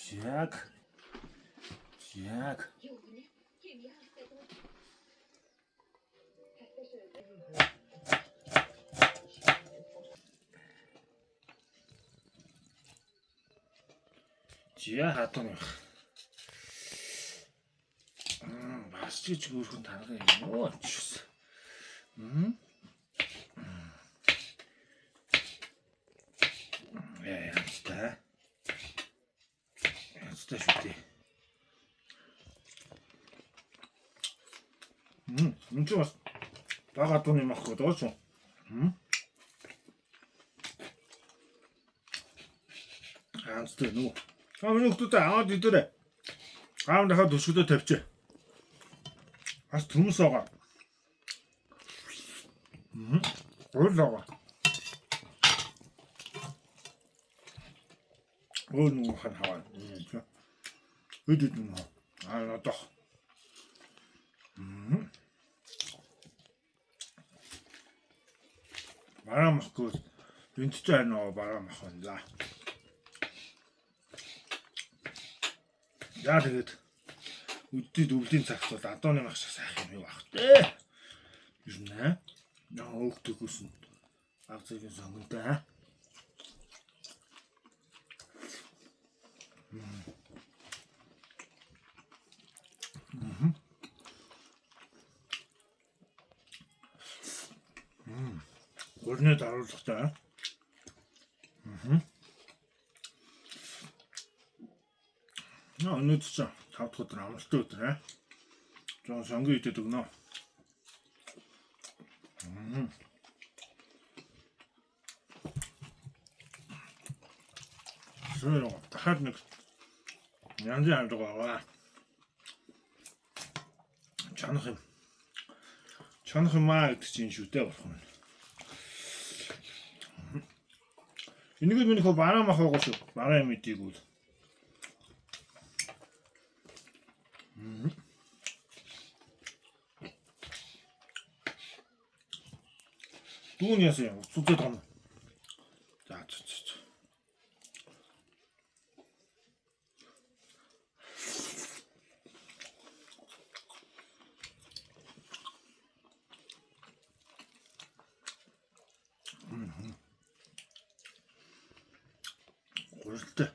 Jack. Жия хатан юм. Бас ч өөрхөн тарга юм уу ч. Яста. Яста шүтээ. Энд ч бас бага тууны мах гэдэг ч юм. Аанцтай нүү. Миний хүүхдүүдэд аваад идэрэ. Аав дахиад төсгөлөө тавьчих. Бас төмс байгаа. Оолоо. Нүү хан хаваа. Өдөд нүү. Надах. Бараа махгүй. Энд ч нөө бараа мах байна. Яа тэгээд үддид өвлийн цагт бол адууны мах шиг сайх юм байх дээ. Юу нэ? Яа өөхтөгөөс нь агцгийн сонгонтой. Гурны даруулгатай. Өнөөдөр ч 5 дахь өдөр амралтын өдөр ээ. Жон сонгийн идэд өгнө. Сөрөө дахиад нэг янзын хамт байгаа. Чанах юм маа гэдэг чинь шүү дээ болох юм. Энийг минийхөө бараа мах байгаа шүү. Бараа юм идэггүй. Дүүн яасан зүтэд гам. За. Гурилтай.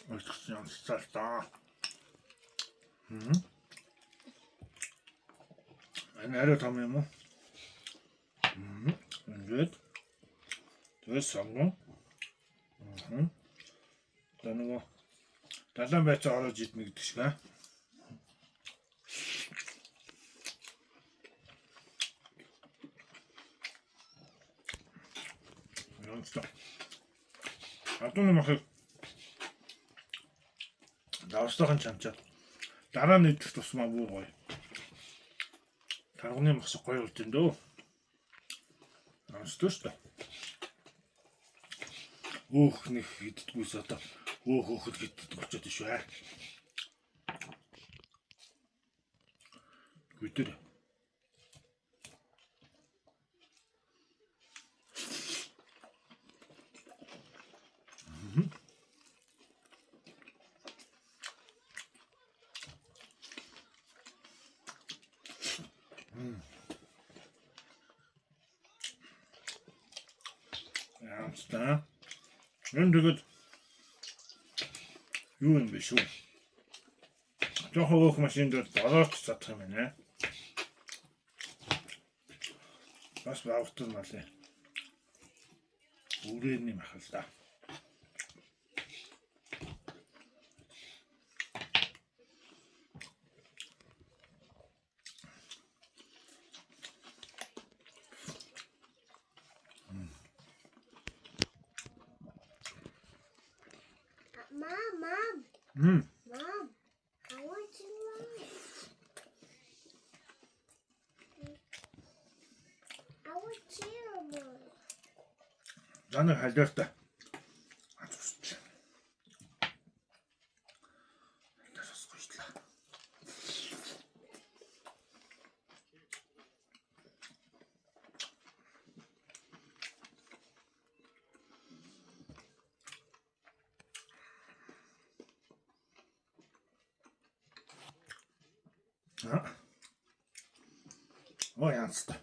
Очсон юм цаастаа. Арай том юм уу? Ингээд. Тэгээс сонгоо. За нөгөө далайн байцаа орож идмэ гэдэг шиг аа. Яанста. Адууны махыг давстахан чамчаад дараа нь идэх тусмаа бүү гоё. Тарганы мах шиг гоё болж байна дөө. Анстушта. Өөх нэг иддгүйс одоо өөхөд гэддэг болчиход шүү аа. Гүтэр. Яамста. Эндгээд юу юм бэ шүү? Жохоо өөх машин дээр болооч цадах юм байна. Бас баавтар малээ. Үрээний махал да. Mom, I want to ride. I want cheer. 나는 할렸다. Оо янзтай.